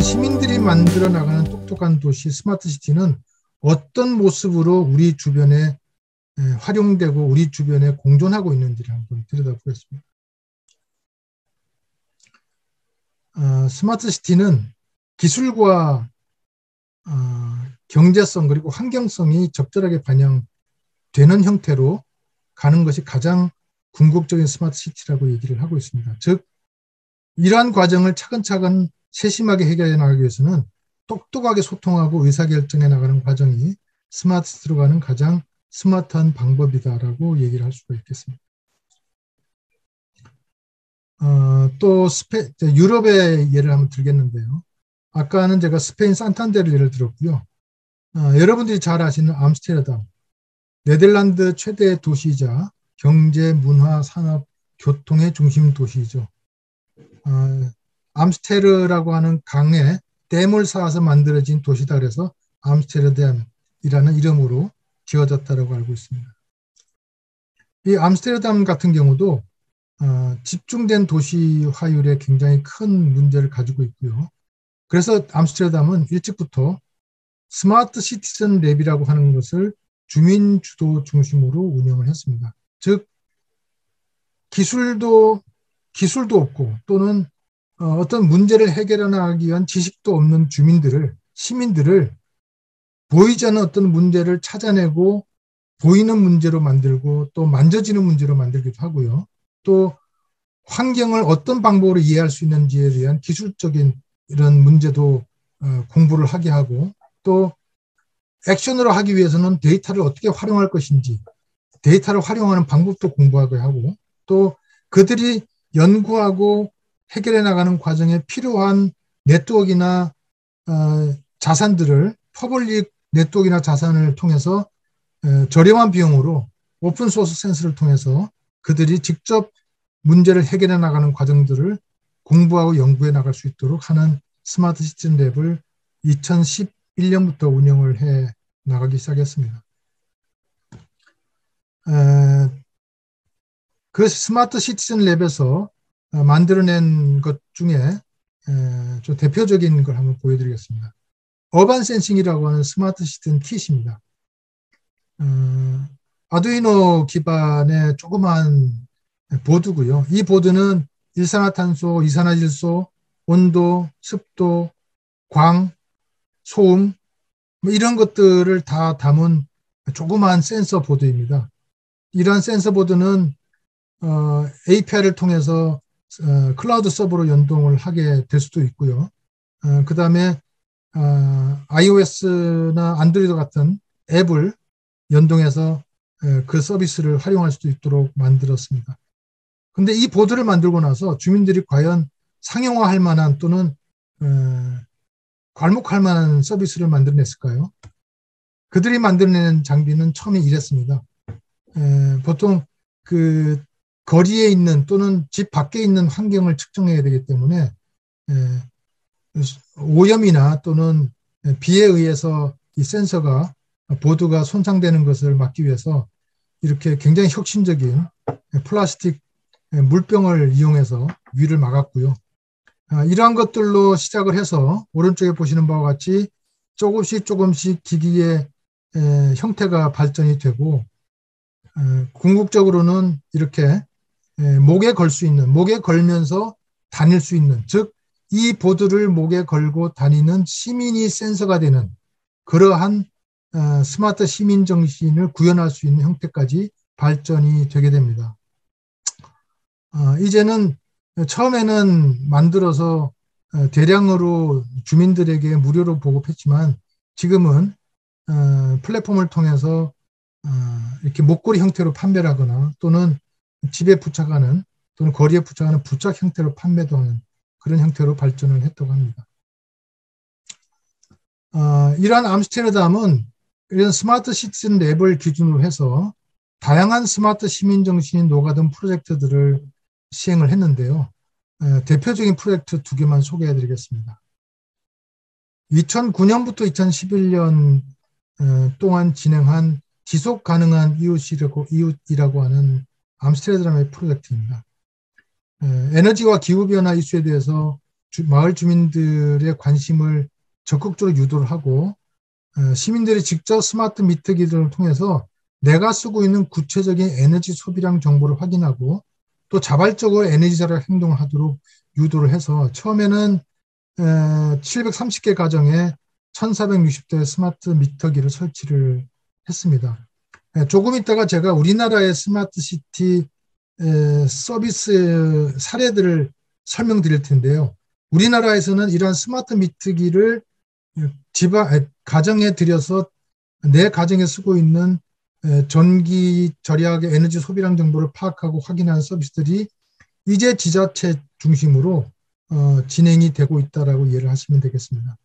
시민들이 만들어 나가는 똑똑한 도시 스마트 시티는 어떤 모습으로 우리 주변에 활용되고 우리 주변에 공존하고 있는지를 한번 들여다보겠습니다. 스마트 시티는 기술과 경제성 그리고 환경성이 적절하게 반영되는 형태로 가는 것이 가장 궁극적인 스마트 시티라고 얘기를 하고 있습니다. 즉 이러한 과정을 차근차근 세심하게 해결해 나가기 위해서는 똑똑하게 소통하고 의사결정해 나가는 과정이 스마트 시티로 가는 가장 스마트한 방법이다라고 얘기를 할 수가 있겠습니다. 또 유럽의 예를 한번 들겠는데요. 아까는 제가 스페인 산탄데르 예를 들었고요. 여러분들이 잘 아시는 암스테르담, 네덜란드 최대 도시이자 경제, 문화, 산업, 교통의 중심 도시이죠. 암스테르라고 하는 강에 댐을 쌓아서 만들어진 도시다 그래서 암스테르담이라는 이름으로 지어졌다고 알고 있습니다. 이 암스테르담 같은 경우도 집중된 도시화율에 굉장히 큰 문제를 가지고 있고요. 그래서 암스테르담은 일찍부터 스마트 시티즌 랩이라고 하는 것을 주민 주도 중심으로 운영을 했습니다. 즉 기술도 없고 또는 어떤 문제를 해결해 나가기 위한 지식도 없는 시민들을 보이지 않는 어떤 문제를 찾아내고 보이는 문제로 만들고 또 만져지는 문제로 만들기도 하고요. 또 환경을 어떤 방법으로 이해할 수 있는지에 대한 기술적인 이런 문제도 공부를 하게 하고 또 액션으로 하기 위해서는 데이터를 어떻게 활용할 것인지 데이터를 활용하는 방법도 공부하게 하고 또 그들이 연구하고 해결해 나가는 과정에 필요한 네트워크나 자산들을 퍼블릭 네트워크나 자산을 통해서 저렴한 비용으로 오픈소스 센서를 통해서 그들이 직접 문제를 해결해 나가는 과정들을 공부하고 연구해 나갈 수 있도록 하는 스마트 시티즌 랩을 2011년부터 운영을 해 나가기 시작했습니다. 그 스마트 시티즌 랩에서 만들어낸 것 중에 좀 대표적인 걸 한번 보여드리겠습니다. 어반 센싱이라고 하는 스마트 시티즌 킷입니다. 아두이노 기반의 조그만 보드고요. 이 보드는 일산화탄소, 이산화질소, 온도, 습도, 광, 소음 이런 것들을 다 담은 조그만 센서 보드입니다. 이러한 센서 보드는 API를 통해서 클라우드 서버로 연동을 하게 될 수도 있고요. 그 다음에 iOS나 안드로이드 같은 앱을 연동해서 그 서비스를 활용할 수도 있도록 만들었습니다. 근데 이 보드를 만들고 나서 주민들이 과연 상용화할 만한 또는 괄목할 만한 서비스를 만들어냈을까요? 그들이 만들어낸 장비는 처음에 이랬습니다. 보통 그 거리에 있는 또는 집 밖에 있는 환경을 측정해야 되기 때문에 오염이나 또는 비에 의해서 이 센서가 보드가 손상되는 것을 막기 위해서 이렇게 굉장히 혁신적인 플라스틱 물병을 이용해서 위를 막았고요. 이러한 것들로 시작을 해서 오른쪽에 보시는 바와 같이 조금씩 기기의 형태가 발전이 되고 궁극적으로는 이렇게 목에 걸 수 있는, 목에 걸면서 다닐 수 있는, 즉 이 보드를 목에 걸고 다니는 시민이 센서가 되는 그러한 스마트 시민 정신을 구현할 수 있는 형태까지 발전이 되게 됩니다. 이제는 처음에는 만들어서 대량으로 주민들에게 무료로 보급했지만 지금은 플랫폼을 통해서 이렇게 목걸이 형태로 판매를 하거나 또는 집에 부착하는 또는 거리에 부착하는 부착 형태로 판매도 하는 그런 형태로 발전을 했다고 합니다. 이러한 암스테르담은 이런 스마트 시티즌 랩을 기준으로 해서 다양한 스마트 시민 정신이 녹아든 프로젝트들을 시행을 했는데요. 대표적인 프로젝트 2개만 소개해 드리겠습니다. 2009년부터 2011년 동안 진행한 지속 가능한 이웃이라고 하는 암스테르담의 프로젝트입니다. 에너지와 기후변화 이슈에 대해서 마을 주민들의 관심을 적극적으로 유도를 하고 시민들이 직접 스마트 미터기들을 통해서 내가 쓰고 있는 구체적인 에너지 소비량 정보를 확인하고 또 자발적으로 에너지 절약 행동을 하도록 유도를 해서 처음에는 730개 가정에 1460대의 스마트 미터기를 설치를 했습니다. 조금 있다가 제가 우리나라의 스마트 시티 서비스 사례들을 설명드릴 텐데요. 우리나라에서는 이러한 스마트 미터기를 가정에 들여서 내 가정에 쓰고 있는 전기 절약의 에너지 소비량 정보를 파악하고 확인하는 서비스들이 이제 지자체 중심으로 진행이 되고 있다라고 이해를 하시면 되겠습니다.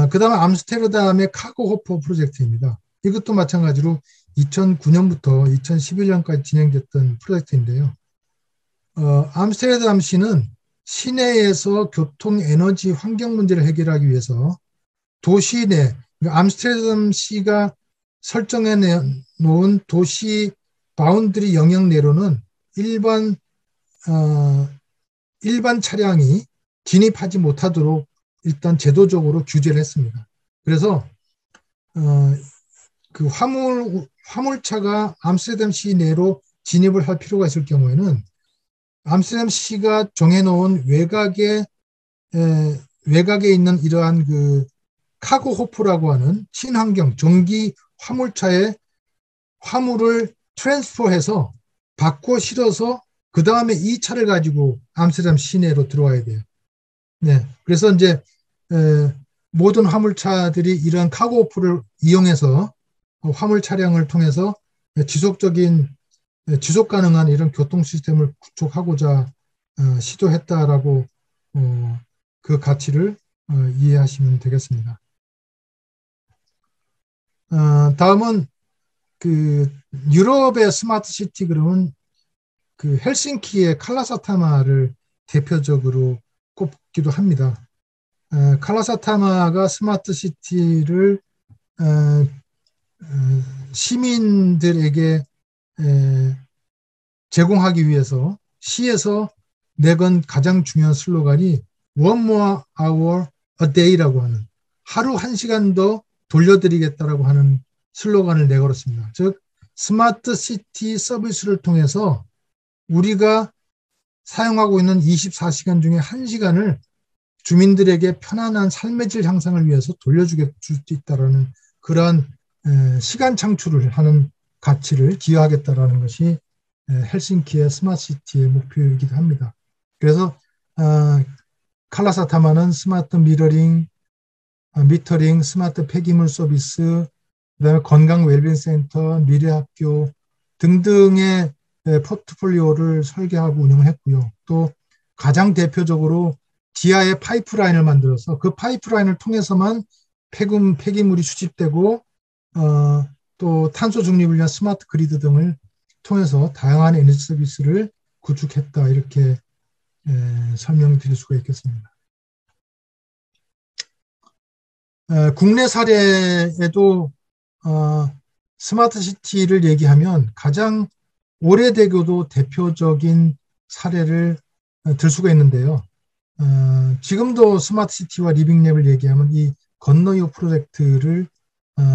그 다음에 암스테르담의 카고호프 프로젝트입니다. 이것도 마찬가지로 2009년부터 2011년까지 진행됐던 프로젝트인데요. 암스테르담시는 시내에서 교통, 에너지, 환경 문제를 해결하기 위해서 도시 내, 암스테르담시가 설정해 놓은 도시 바운드리 영역 내로는 일반 차량이 진입하지 못하도록 일단 제도적으로 규제를 했습니다. 그래서 그 화물차가 암스테르담 시내로 진입을 할 필요가 있을 경우에는 암스테르담 시가 정해놓은 외곽에 있는 이러한 그 카고호프라고 하는 친환경 전기 화물차에 화물을 트랜스퍼해서 바꿔 실어서 그 다음에 이 차를 가지고 암스테르담 시내로 들어와야 돼요. 네, 그래서 이제 모든 화물차들이 이러한 카고호프를 이용해서 화물 차량을 통해서 지속 가능한 이런 교통 시스템을 구축하고자 시도했다라고 그 가치를 이해하시면 되겠습니다. 다음은 그 유럽의 스마트 시티 그러면 그 헬싱키의 칼라사타마를 대표적으로 꼽기도 합니다. 칼라사타마가 스마트 시티를 시민들에게 제공하기 위해서 시에서 내건 가장 중요한 슬로건이 One more hour a day라고 하는 하루 1시간 더 돌려드리겠다라고 하는 슬로건을 내걸었습니다. 즉 스마트 시티 서비스를 통해서 우리가 사용하고 있는 24시간 중에 1시간을 주민들에게 편안한 삶의 질 향상을 위해서 돌려줄 수 있다는 그러한 시간 창출을 하는 가치를 기여하겠다라는 것이 헬싱키의 스마트 시티의 목표이기도 합니다. 그래서 칼라사타마는 스마트 미터링, 스마트 폐기물 서비스, 그다음에 건강 웰빙 센터, 미래학교 등등의 포트폴리오를 설계하고 운영을 했고요. 또 가장 대표적으로 지하에 파이프라인을 만들어서 그 파이프라인을 통해서만 폐기물이 수집되고 또 탄소 중립을 위한 스마트 그리드 등을 통해서 다양한 에너지 서비스를 구축했다 이렇게 설명드릴 수가 있겠습니다. 국내 사례에도 스마트 시티를 얘기하면 가장 오래되고도 대표적인 사례를 들 수가 있는데요. 지금도 스마트 시티와 리빙랩을 얘기하면 이 건너이오 프로젝트를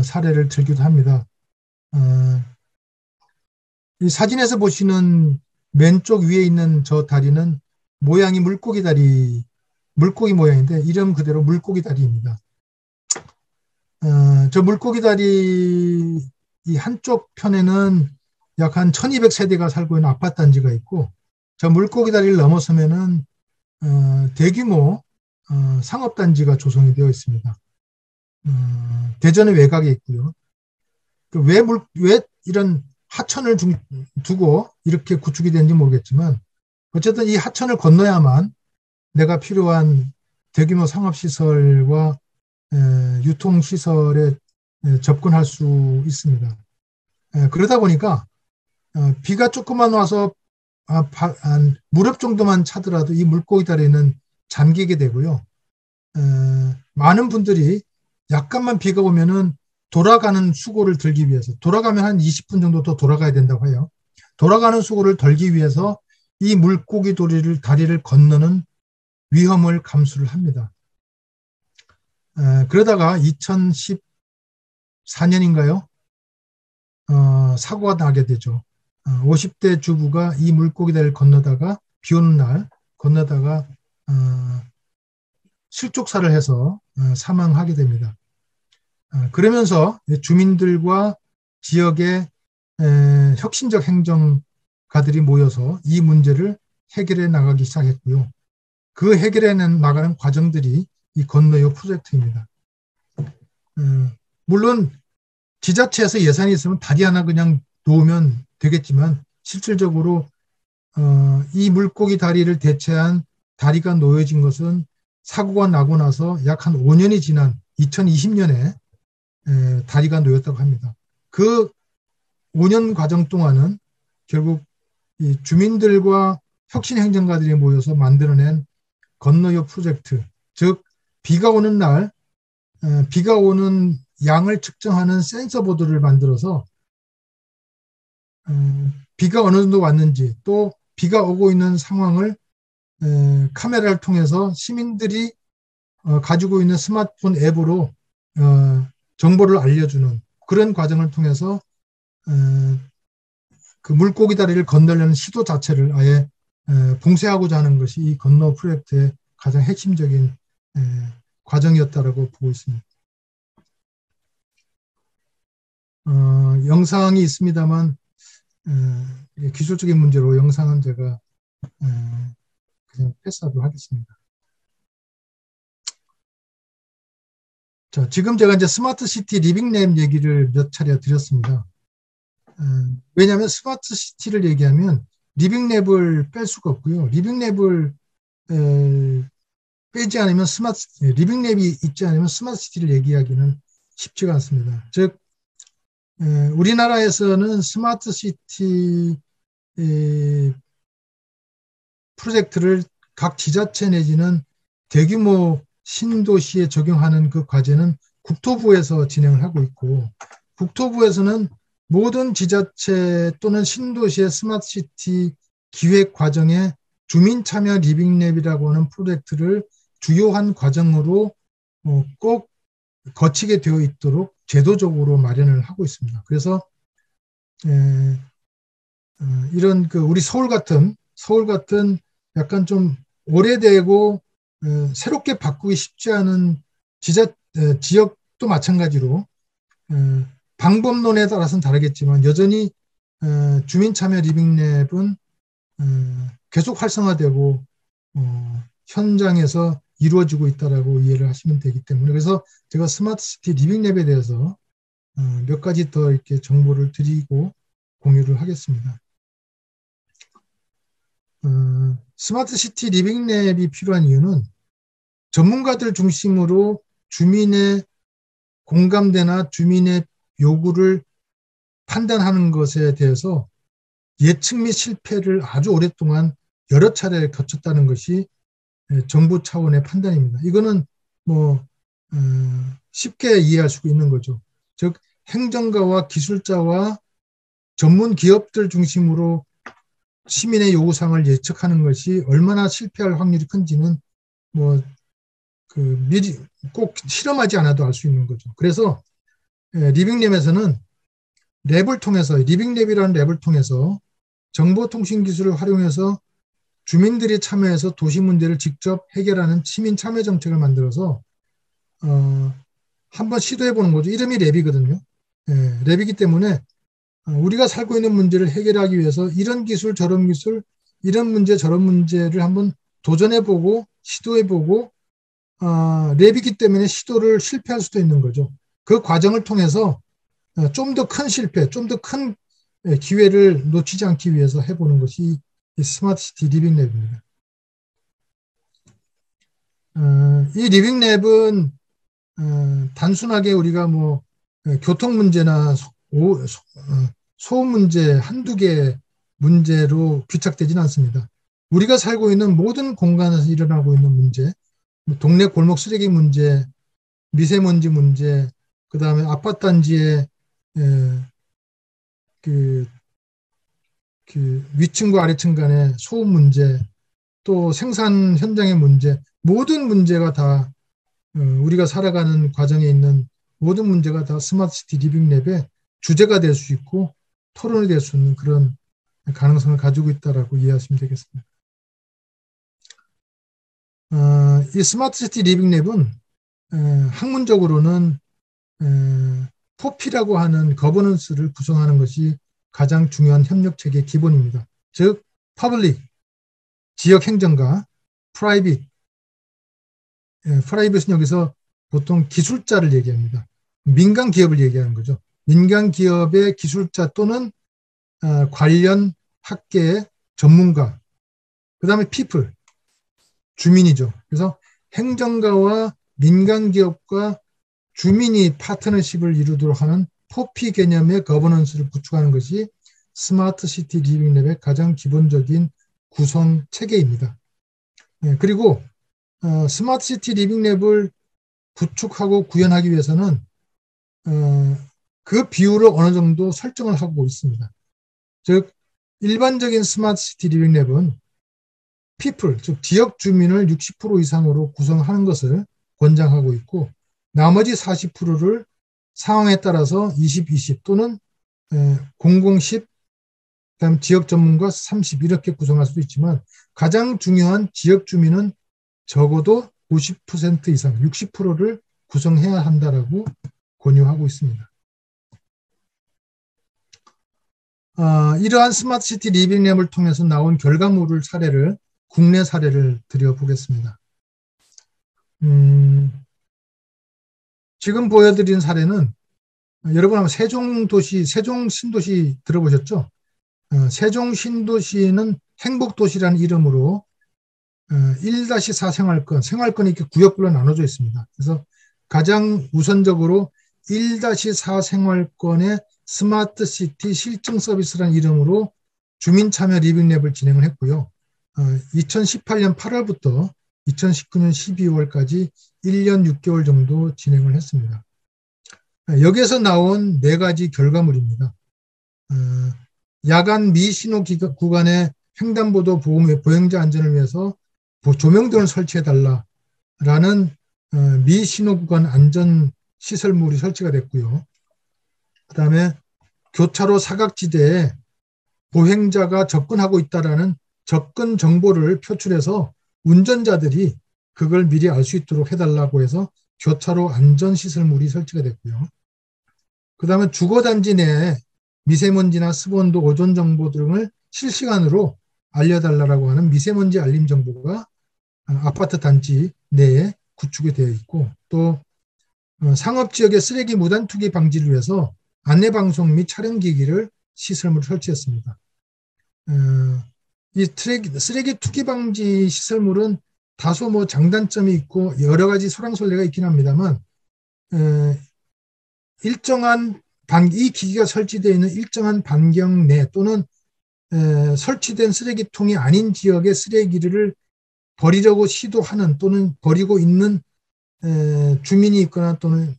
사례를 들기도 합니다. 이 사진에서 보시는 왼쪽 위에 있는 저 다리는 모양이 물고기 모양인데 이름 그대로 물고기 다리입니다. 저 물고기 다리 이 한쪽 편에는 약 한 1200세대가 살고 있는 아파트 단지가 있고 저 물고기 다리를 넘어서면은 대규모 상업단지가 조성이 되어 있습니다. 대전의 외곽에 있고요. 왜 이런 하천을 두고 이렇게 구축이 되는지 모르겠지만 어쨌든 이 하천을 건너야만 내가 필요한 대규모 상업시설과 유통시설에 접근할 수 있습니다. 그러다 보니까 비가 조금만 와서 무릎 정도만 차더라도 이 물고기 다리는 잠기게 되고요. 많은 분들이 약간만 비가 오면은 돌아가는 수고를 들기 위해서 돌아가면 한 20분 정도 더 돌아가야 된다고 해요. 돌아가는 수고를 덜기 위해서 이 물고기 다리를 건너는 위험을 감수를 합니다. 그러다가 2014년인가요? 사고가 나게 되죠. 50대 주부가 이 물고기 다리를 건너다가 비 오는 날 건너다가 실족사를 해서 사망하게 됩니다. 그러면서 주민들과 지역의 혁신적 행정가들이 모여서 이 문제를 해결해 나가기 시작했고요. 그 해결해 나가는 과정들이 이 건너요 프로젝트입니다. 물론 지자체에서 예산이 있으면 다리 하나 그냥 놓으면 되겠지만 실질적으로 이 물고기 다리를 대체한 다리가 놓여진 것은 사고가 나고 나서 약 한 5년이 지난 2020년에 다리가 놓였다고 합니다. 그 5년 과정 동안은 결국 이 주민들과 혁신행정가들이 모여서 만들어낸 건너요 프로젝트, 즉 비가 오는 날 비가 오는 양을 측정하는 센서 보드를 만들어서 비가 어느 정도 왔는지 또 비가 오고 있는 상황을 카메라를 통해서 시민들이 가지고 있는 스마트폰 앱으로 정보를 알려주는 그런 과정을 통해서 그 물고기 다리를 건너려는 시도 자체를 아예 봉쇄하고자 하는 것이 이 건너 프로젝트의 가장 핵심적인 과정이었다라고 보고 있습니다. 영상이 있습니다만 기술적인 문제로 영상은 제가 그냥 패스하도록 하겠습니다. 자, 지금 제가 이제 스마트 시티 리빙랩 얘기를 몇 차례 드렸습니다. 왜냐하면 스마트 시티를 얘기하면 리빙랩을 뺄 수가 없고요. 리빙랩을 빼지 않으면 리빙랩이 있지 않으면 스마트 시티를 얘기하기는 쉽지가 않습니다. 즉 우리나라에서는 스마트 시티 프로젝트를 각 지자체 내지는 대규모 신도시에 적용하는 그 과제는 국토부에서 진행을 하고 있고, 국토부에서는 모든 지자체 또는 신도시의 스마트 시티 기획 과정에 주민 참여 리빙랩이라고 하는 프로젝트를 주요한 과정으로 꼭 거치게 되어 있도록 제도적으로 마련을 하고 있습니다. 그래서 이런 우리 서울 같은 약간 좀 오래되고 새롭게 바꾸기 쉽지 않은 지역도 마찬가지로 방법론에 따라서는 다르겠지만 여전히 주민 참여 리빙랩은 계속 활성화되고 현장에서 이루어지고 있다라고 이해를 하시면 되기 때문에, 그래서 제가 스마트 시티 리빙랩에 대해서 몇 가지 더 이렇게 정보를 드리고 공유를 하겠습니다. 스마트 시티 리빙랩이 필요한 이유는 전문가들 중심으로 주민의 공감대나 주민의 요구를 판단하는 것에 대해서 예측 및 실패를 아주 오랫동안 여러 차례 거쳤다는 것이 정부 차원의 판단입니다. 이거는 쉽게 이해할 수 있는 거죠. 즉 행정가와 기술자와 전문 기업들 중심으로 시민의 요구사항을 예측하는 것이 얼마나 실패할 확률이 큰지는 미리 꼭 실험하지 않아도 알 수 있는 거죠. 그래서 리빙랩에서는 리빙랩이라는 랩을 통해서 정보통신 기술을 활용해서 주민들이 참여해서 도시 문제를 직접 해결하는 시민 참여 정책을 만들어서 한번 시도해보는 거죠. 이름이 랩이거든요. 랩이기 때문에 우리가 살고 있는 문제를 해결하기 위해서 이런 기술, 저런 기술, 이런 문제, 저런 문제를 한번 도전해보고 시도해보고 랩이기 때문에 시도를 실패할 수도 있는 거죠. 그 과정을 통해서 좀 더 큰 실패, 좀 더 큰 기회를 놓치지 않기 위해서 해보는 것이 이 스마트 시티 리빙랩입니다. 이 리빙랩은 단순하게 우리가 교통 문제나 소음 문제 한두 개 문제로 귀착되지는 않습니다. 우리가 살고 있는 모든 공간에서 일어나고 있는 문제, 동네 골목 쓰레기 문제, 미세먼지 문제, 그 다음에 아파트 단지의 위층과 아래층 간의 소음 문제, 또 생산 현장의 문제, 모든 문제가 다 우리가 살아가는 과정에 있는 모든 문제가 다 스마트 시티 리빙 랩의 주제가 될 수 있고 토론이 될 수 있는 그런 가능성을 가지고 있다라고 이해하시면 되겠습니다. 이 스마트 시티 리빙 랩은 학문적으로는 포피라고 하는 거버넌스를 구성하는 것이 가장 중요한 협력 체계의 기본입니다. 즉, 퍼블릭, 지역 행정가, 프라이빗, 프라이빗은 여기서 보통 기술자를 얘기합니다. 민간 기업을 얘기하는 거죠. 민간 기업의 기술자 또는 관련 학계의 전문가, 그 다음에 people, 주민이죠. 그래서 행정가와 민간 기업과 주민이 파트너십을 이루도록 하는 포피 개념의 거버넌스를 구축하는 것이 스마트 시티 리빙 랩의 가장 기본적인 구성 체계입니다. 그리고 스마트 시티 리빙 랩을 구축하고 구현하기 위해서는 그 비율을 어느 정도 설정을 하고 있습니다. 즉 일반적인 스마트 시티 리빙 랩은 people, 즉 지역 주민을 60% 이상으로 구성하는 것을 권장하고 있고 나머지 40%를 상황에 따라서 20, 20 또는 00, 10, 그다음 지역 전문가 30 이렇게 구성할 수도 있지만 가장 중요한 지역 주민은 적어도 50% 이상, 60%를 구성해야 한다라고 권유하고 있습니다. 이러한 스마트 시티 리빙 랩을 통해서 나온 결과물을 국내 사례를 드려보겠습니다. 지금 보여드린 사례는 여러분 아마 세종 신도시 들어보셨죠? 세종 신도시는 행복도시라는 이름으로 1-4 생활권이 이렇게 구역별로 나눠져 있습니다. 그래서 가장 우선적으로 1-4 생활권의 스마트 시티 실증 서비스라는 이름으로 주민 참여 리빙 랩을 진행을 했고요. 2018년 8월부터 2019년 12월까지 1년 6개월 정도 진행을 했습니다. 여기에서 나온 4가지 결과물입니다. 야간 미신호 구간의 횡단보도 보행자 안전을 위해서 조명등을 설치해달라라는 미신호 구간 안전시설물이 설치가 됐고요. 그 다음에 교차로 사각지대에 보행자가 접근하고 있다라는 접근 정보를 표출해서 운전자들이 그걸 미리 알 수 있도록 해달라고 해서 교차로 안전시설물이 설치가 됐고요. 그 다음에 주거단지 내에 미세먼지나 습온도, 오존 정보 등을 실시간으로 알려달라고 하는 미세먼지 알림 정보가 아파트 단지 내에 구축이 되어 있고 또 상업지역의 쓰레기 무단 투기 방지를 위해서 안내방송 및 촬영기기를 시설물을 설치했습니다. 이 쓰레기 투기 방지 시설물은 다소 장단점이 있고 여러 가지 소랑솔레가 있긴 합니다만 이 기기가 설치되어 있는 일정한 반경 내 또는 설치된 쓰레기통이 아닌 지역의 쓰레기를 버리려고 시도하는 또는 버리고 있는 주민이 있거나 또는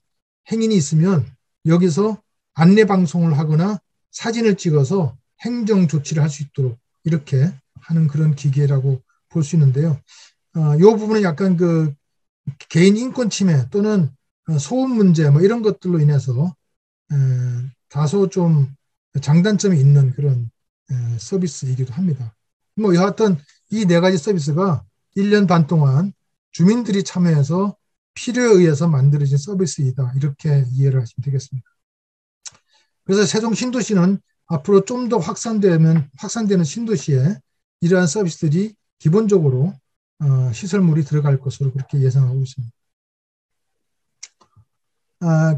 행인이 있으면 여기서 안내 방송을 하거나 사진을 찍어서 행정 조치를 할 수 있도록 이렇게 하는 그런 기계라고 볼 수 있는데요. 이 부분은 약간 그 개인 인권 침해 또는 소음 문제 이런 것들로 인해서 다소 좀 장단점이 있는 그런 서비스이기도 합니다. 여하튼 이 4가지 서비스가 1년 반 동안 주민들이 참여해서 필요에 의해서 만들어진 서비스이다. 이렇게 이해를 하시면 되겠습니다. 그래서 세종 신도시는 앞으로 좀 더 확산되는 신도시에 이러한 서비스들이 기본적으로 시설물이 들어갈 것으로 그렇게 예상하고 있습니다.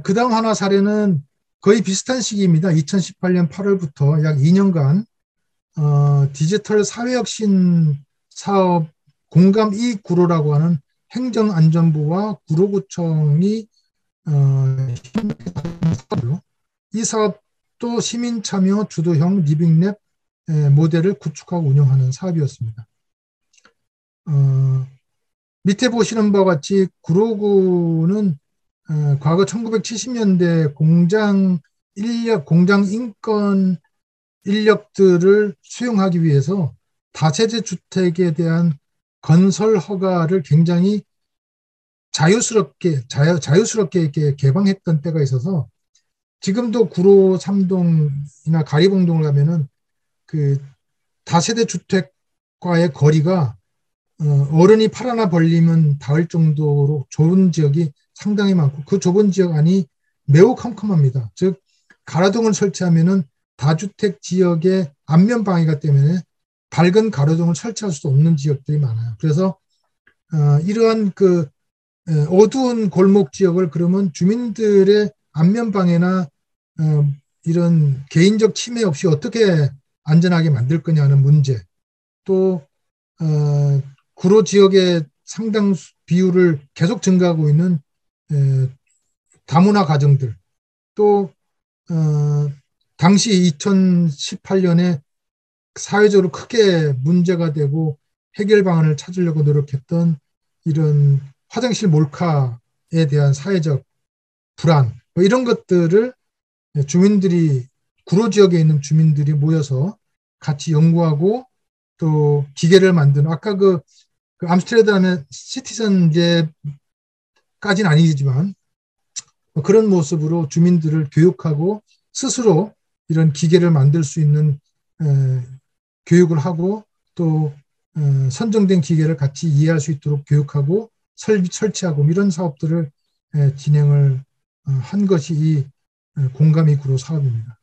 그 다음 하나 사례는 거의 비슷한 시기입니다. 2018년 8월부터 약 2년간 디지털 사회혁신 사업 공감 이익 구로라고 하는 행정안전부와 구로구청이 이 사업도 시민참여 주도형 리빙랩 모델을 구축하고 운영하는 사업이었습니다. 밑에 보시는 바와 같이 구로구는 과거 1970년대 공장 인건 인력들을 수용하기 위해서 다세대 주택에 대한 건설 허가를 굉장히 자유스럽게 이렇게 개방했던 때가 있어서 지금도 구로 3동이나 가리봉동을 가면은 그 다세대 주택과의 거리가 어른이 팔 하나 벌리면 닿을 정도로 좁은 지역이 상당히 많고 그 좁은 지역 안이 매우 컴컴합니다. 즉 가로등을 설치하면은 다주택 지역의 안면 방해가 때문에 밝은 가로등을 설치할 수 없는 지역들이 많아요. 그래서 이러한 그 어두운 골목 지역을 그러면 주민들의 안면 방해나 이런 개인적 침해 없이 어떻게 안전하게 만들 거냐는 문제, 또 구로 지역의 상당 비율을 계속 증가하고 있는 다문화 가정들, 또 당시 2018년에 사회적으로 크게 문제가 되고 해결 방안을 찾으려고 노력했던 이런 화장실 몰카에 대한 사회적 불안, 뭐 이런 것들을 주민들이, 구로 지역에 있는 주민들이 모여서 같이 연구하고 또 기계를 만드는, 아까 그 암스테르담의 시티즌제까지는 아니지만 그런 모습으로 주민들을 교육하고 스스로 이런 기계를 만들 수 있는 교육을 하고 또 선정된 기계를 같이 이해할 수 있도록 교육하고 설치하고 이런 사업들을 진행을 한 것이 이 공감이 구로 사업입니다.